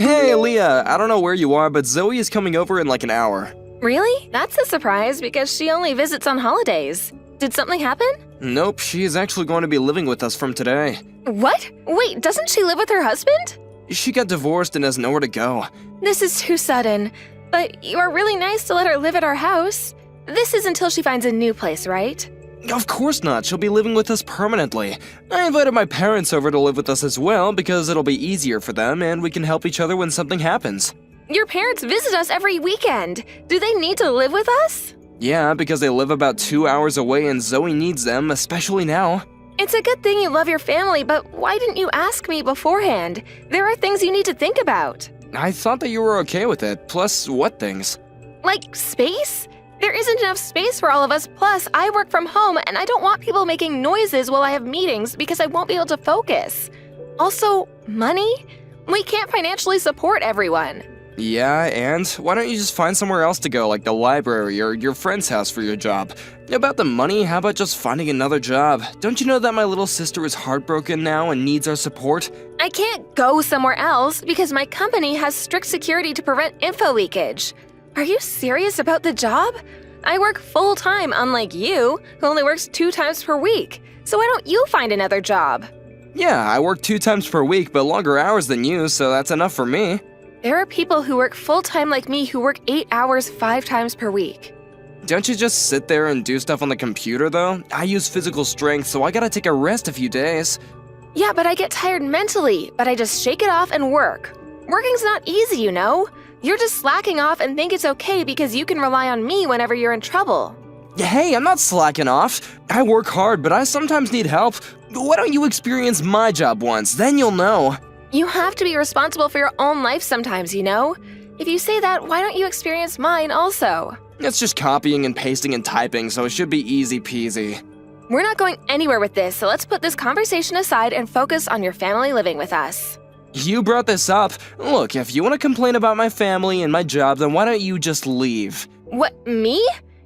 Hey, Leah, I don't know where you are, but Zoe is coming over in like an hour. Really? That's a surprise because she only visits on holidays. Did something happen? Nope, she is actually going to be living with us from today. What? Wait, doesn't she live with her husband? She got divorced and has nowhere to go. This is too sudden. But you are really nice to let her live at our house. This is until she finds a new place, right? Of course not, she'll be living with us permanently. I invited my parents over to live with us as well because it'll be easier for them and we can help each other when something happens. Your parents visit us every weekend. Do they need to live with us? Yeah, because they live about 2 hours away and Zoe needs them, especially now. It's a good thing you love your family, but why didn't you ask me beforehand? There are things you need to think about. I thought that you were okay with it, plus what things? Like space? There isn't enough space for all of us, plus I work from home and I don't want people making noises while I have meetings because I won't be able to focus. Also, money? We can't financially support everyone. Yeah, and why don't you just find somewhere else to go, like the library or your friend's house for your job? About the money, how about just finding another job? Don't you know that my little sister is heartbroken now and needs our support? I can't go somewhere else because my company has strict security to prevent info leakage. Are you serious about the job? I work full-time, unlike you, who only works 2 times per week. So why don't you find another job? Yeah, I work 2 times per week, but longer hours than you, so that's enough for me. There are people who work full-time like me who work 8 hours 5 times per week. Don't you just sit there and do stuff on the computer, though? I use physical strength, so I gotta take a rest a few days. Yeah, but I get tired mentally, but I just shake it off and work. Working's not easy, you know? You're just slacking off and think it's okay because you can rely on me whenever you're in trouble. Hey, I'm not slacking off. I work hard, but I sometimes need help. Why don't you experience my job once, then you'll know. You have to be responsible for your own life sometimes, you know? If you say that, why don't you experience mine also? It's just copying and pasting and typing, so it should be easy peasy. We're not going anywhere with this, so let's put this conversation aside and focus on your family living with us. You brought this up. Look, if you want to complain about my family and my job, then why don't you just leave? What, me?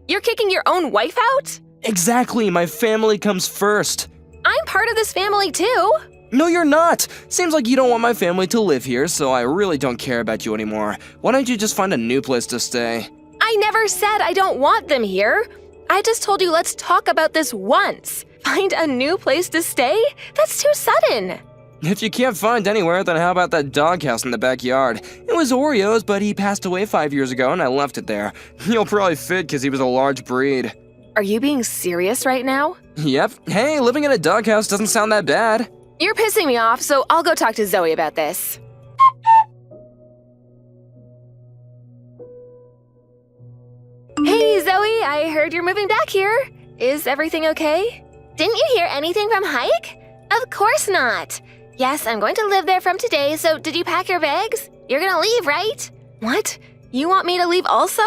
You're kicking your own wife out? Exactly, my family comes first. I'm part of this family too. No, you're not. Seems like you don't want my family to live here, so I really don't care about you anymore. Why don't you just find a new place to stay? I never said I don't want them here. I just told you let's talk about this once. Find a new place to stay? That's too sudden. If you can't find anywhere, then how about that doghouse in the backyard? It was Oreo's, but he passed away 5 years ago and I left it there. He'll probably fit because he was a large breed. Are you being serious right now? Yep. Hey, living in a doghouse doesn't sound that bad. You're pissing me off, so I'll go talk to Zoe about this. Hey, Zoe, I heard you're moving back here. Is everything okay? Didn't you hear anything from Hike? Of course not. Yes, I'm going to live there from today, so did you pack your bags? You're gonna leave, right? What? You want me to leave also?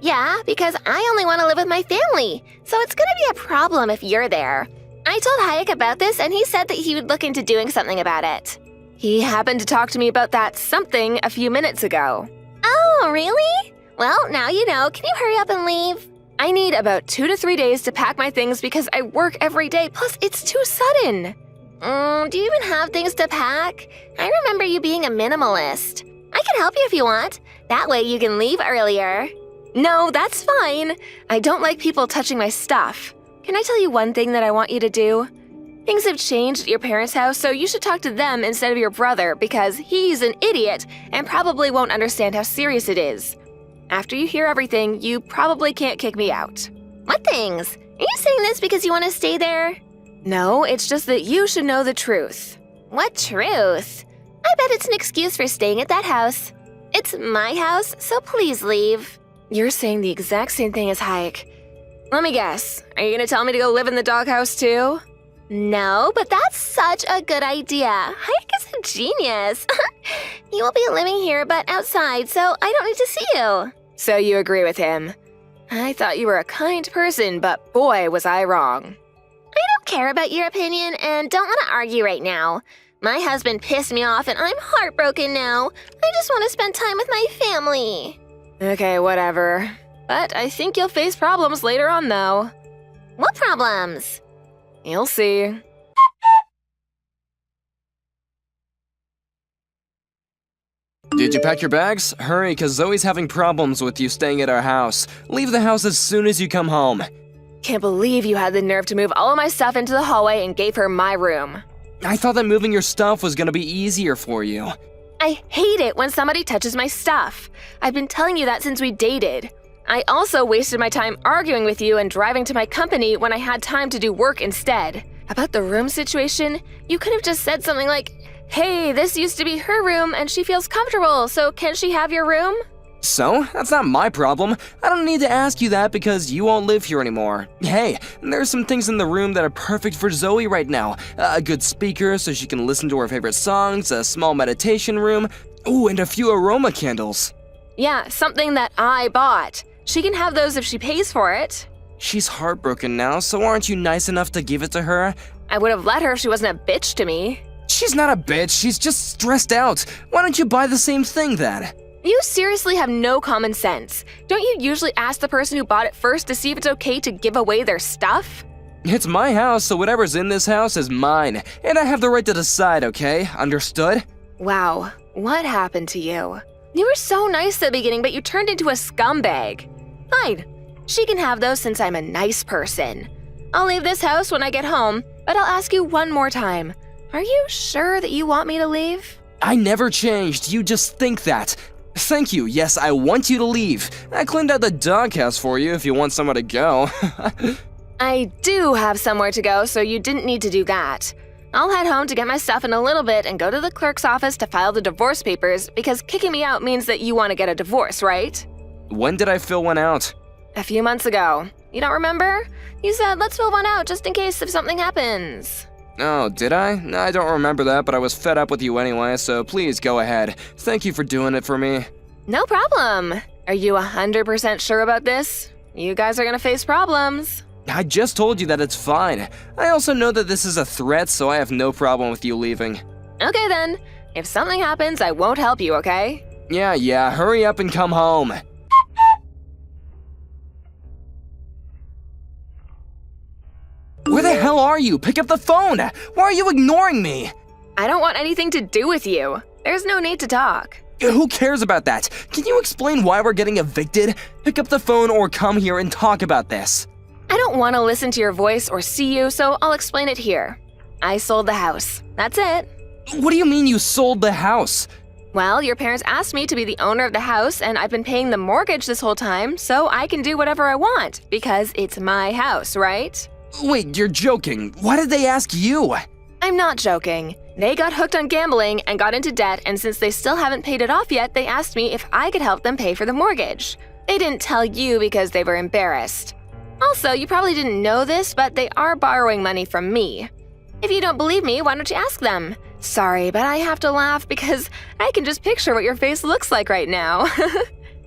Yeah, because I only want to live with my family, so it's gonna be a problem if you're there. I told Hayek about this, and he said that he would look into doing something about it. He happened to talk to me about that something a few minutes ago. Oh, really? Well, now you know. Can you hurry up and leave? I need about 2 to 3 days to pack my things because I work every day, plus it's too sudden. Do you even have things to pack? I remember you being a minimalist. I can help you if you want. That way you can leave earlier. No, that's fine. I don't like people touching my stuff. Can I tell you one thing that I want you to do? Things have changed at your parents' house, so you should talk to them instead of your brother because he's an idiot and probably won't understand how serious it is. After you hear everything, you probably can't kick me out. What things? Are you saying this because you want to stay there? No, it's just that you should know the truth. What truth? I bet it's an excuse for staying at that house. It's my house, so please leave. You're saying the exact same thing as Hayek. Let me guess, are you gonna tell me to go live in the doghouse too? No, but that's such a good idea. Hayek is a genius. You will be living here but outside, so I don't need to see you. So you agree with him. I thought you were a kind person, but boy, was I wrong. I don't care about your opinion and don't want to argue right now. My husband pissed me off and I'm heartbroken now. I just want to spend time with my family. Okay, whatever. But I think you'll face problems later on, though. What problems? You'll see. Did you pack your bags? Hurry, cause Zoe's having problems with you staying at our house. Leave the house as soon as you come home. Can't believe you had the nerve to move all of my stuff into the hallway and gave her my room. I thought that moving your stuff was gonna be easier for you. I hate it when somebody touches my stuff. I've been telling you that since we dated. I also wasted my time arguing with you and driving to my company when I had time to do work instead. About the room situation, you could have just said something like, "Hey, this used to be her room and she feels comfortable, so can she have your room?" So, that's not my problem. I don't need to ask you that because you won't live here anymore. Hey, there's some things in the room that are perfect for Zoe right now. A good speaker so she can listen to her favorite songs, a small meditation room, ooh, and a few aroma candles. Yeah, something that I bought. She can have those if she pays for it. She's heartbroken now, so aren't you nice enough to give it to her? I would have let her if she wasn't a bitch to me. She's not a bitch, she's just stressed out. Why don't you buy the same thing then? You seriously have no common sense. Don't you usually ask the person who bought it first to see if it's okay to give away their stuff? It's my house, so whatever's in this house is mine, and I have the right to decide, okay? Understood? Wow, what happened to you? You were so nice at the beginning, but you turned into a scumbag. Fine, she can have those since I'm a nice person. I'll leave this house when I get home, but I'll ask you one more time. Are you sure that you want me to leave? I never changed, you just think that. Thank you, yes, I want you to leave. I cleaned out the doghouse for you if you want somewhere to go. I do have somewhere to go, so you didn't need to do that. I'll head home to get my stuff in a little bit and go to the clerk's office to file the divorce papers because kicking me out means that you want to get a divorce, right? When did I fill one out? A few months ago. You don't remember? You said, let's fill one out just in case if something happens. Oh, did I? I don't remember that, but I was fed up with you anyway, so please go ahead. Thank you for doing it for me. No problem. Are you 100% sure about this? You guys are gonna face problems. I just told you that it's fine. I also know that this is a threat, so I have no problem with you leaving. Okay then. If something happens, I won't help you, okay? Yeah, hurry up and come home. Where the hell are you? Pick up the phone! Why are you ignoring me? I don't want anything to do with you. There's no need to talk. Who cares about that? Can you explain why we're getting evicted? Pick up the phone or come here and talk about this. I don't want to listen to your voice or see you, so I'll explain it here. I sold the house. That's it. What do you mean you sold the house? Well, your parents asked me to be the owner of the house, and I've been paying the mortgage this whole time, so I can do whatever I want, because it's my house, right? Wait, you're joking. Why did they ask you? I'm not joking. They got hooked on gambling and got into debt, and since they still haven't paid it off yet, they asked me if I could help them pay for the mortgage. They didn't tell you because they were embarrassed. Also, you probably didn't know this, but they are borrowing money from me. If you don't believe me, why don't you ask them? Sorry, but I have to laugh because I can just picture what your face looks like right now.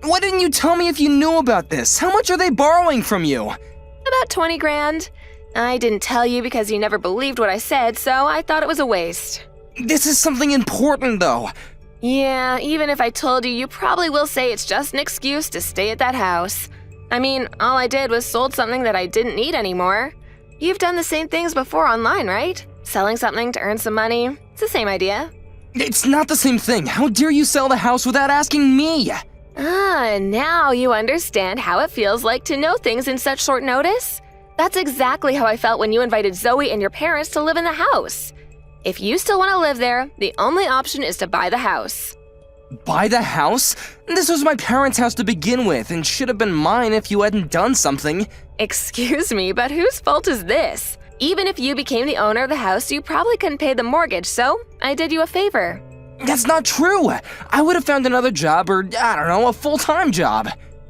Why didn't you tell me if you knew about this? How much are they borrowing from you? About 20 grand. I didn't tell you because you never believed what I said, so I thought it was a waste. This is something important, though. Yeah, even if I told you, you probably will say it's just an excuse to stay at that house. I mean, all I did was sold something that I didn't need anymore. You've done the same things before online, right? Selling something to earn some money. It's the same idea. It's not the same thing. How dare you sell the house without asking me? Ah, now you understand how it feels like to know things in such short notice? That's exactly how I felt when you invited Zoe and your parents to live in the house. If you still want to live there, the only option is to buy the house. Buy the house? This was my parents' house to begin with and should have been mine if you hadn't done something. Excuse me, but whose fault is this? Even if you became the owner of the house, you probably couldn't pay the mortgage, so I did you a favor. That's not true. I would have found another job or, I don't know, a full-time job.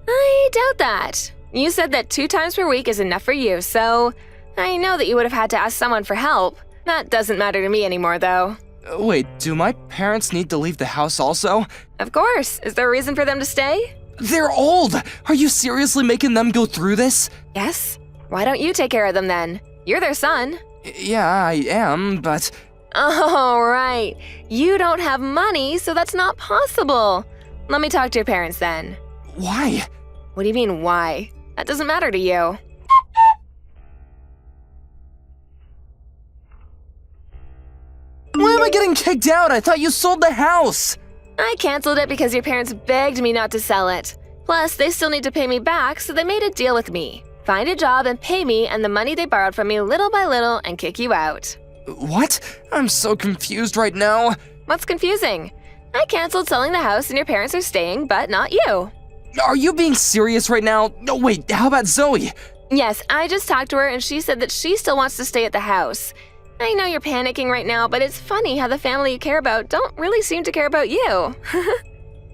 I doubt that. You said that 2 times per week is enough for you, so I know that you would have had to ask someone for help. That doesn't matter to me anymore, though. Wait, do my parents need to leave the house also? Of course. Is there a reason for them to stay? They're old! Are you seriously making them go through this? Yes. Why don't you take care of them then? You're their son. Yeah, I am, but... Oh, right. You don't have money, so that's not possible. Let me talk to your parents then. Why? What do you mean, why? That doesn't matter to you. Why am I getting kicked out? I thought you sold the house! I canceled it because your parents begged me not to sell it. Plus, they still need to pay me back, so they made a deal with me. Find a job and pay me and the money they borrowed from me little by little and kick you out. What? I'm so confused right now. What's confusing? I canceled selling the house and your parents are staying, but not you. Are you being serious right now? No, wait, how about Zoe? Yes, I just talked to her and she said that she still wants to stay at the house. I know you're panicking right now, but it's funny how the family you care about don't really seem to care about you.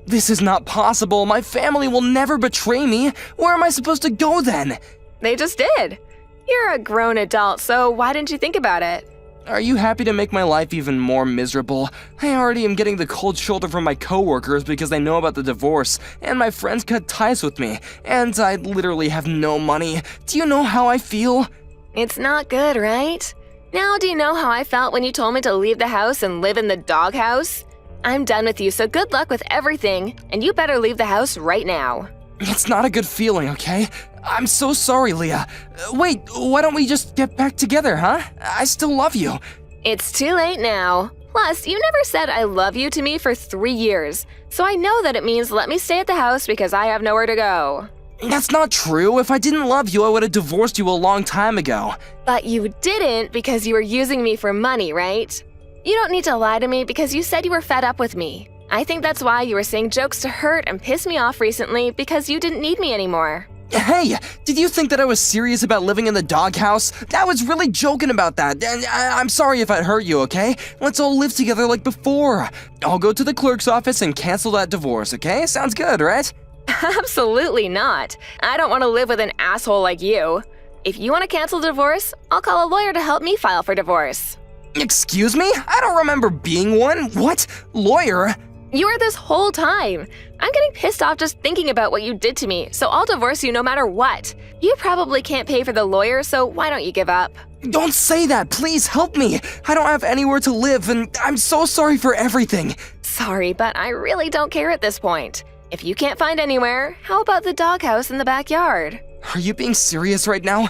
This is not possible. My family will never betray me. Where am I supposed to go then? They just did. You're a grown adult, so why didn't you think about it? Are you happy to make my life even more miserable? I already am getting the cold shoulder from my coworkers because they know about the divorce, and my friends cut ties with me, and I literally have no money. Do you know how I feel? It's not good, right? Now do you know how I felt when you told me to leave the house and live in the doghouse? I'm done with you, so good luck with everything, and you better leave the house right now. It's not a good feeling, okay? I'm so sorry, Leah. Wait, why don't we just get back together, huh? I still love you. It's too late now. Plus, you never said I love you to me for 3 years, so I know that it means let me stay at the house because I have nowhere to go. That's not true. If I didn't love you, I would have divorced you a long time ago. But you didn't because you were using me for money, right? You don't need to lie to me because you said you were fed up with me. I think that's why you were saying jokes to hurt and piss me off recently because you didn't need me anymore. Hey, did you think that I was serious about living in the doghouse? I was really joking about that, and I'm sorry if I hurt you, okay? Let's all live together like before. I'll go to the clerk's office and cancel that divorce, okay? Sounds good, right? Absolutely not. I don't want to live with an asshole like you. If you want to cancel the divorce, I'll call a lawyer to help me file for divorce. Excuse me? I don't remember being one. What? Lawyer? You were this whole time. I'm getting pissed off just thinking about what you did to me, so I'll divorce you no matter what. You probably can't pay for the lawyer, so why don't you give up? Don't say that. Please help me. I don't have anywhere to live, and I'm so sorry for everything. Sorry, but I really don't care at this point. If you can't find anywhere, how about the doghouse in the backyard? Are you being serious right now?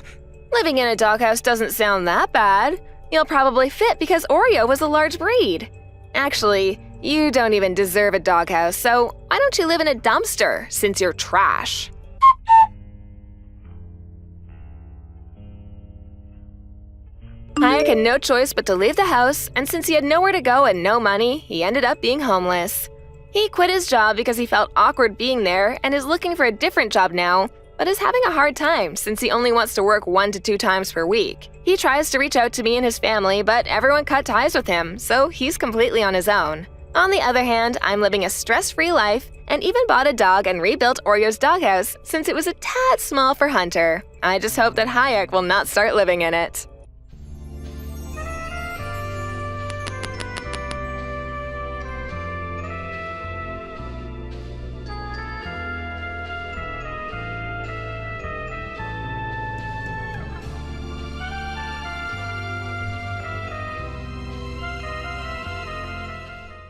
Living in a doghouse doesn't sound that bad. You'll probably fit because Oreo was a large breed. Actually, you don't even deserve a doghouse, so why don't you live in a dumpster since you're trash? Hayek had no choice but to leave the house, and since he had nowhere to go and no money, he ended up being homeless. He quit his job because he felt awkward being there and is looking for a different job now, but is having a hard time since he only wants to work 1 to 2 times per week. He tries to reach out to me and his family, but everyone cut ties with him, so he's completely on his own. On the other hand, I'm living a stress-free life and even bought a dog and rebuilt Oreo's doghouse since it was a tad small for Hunter. I just hope that Hayek will not start living in it.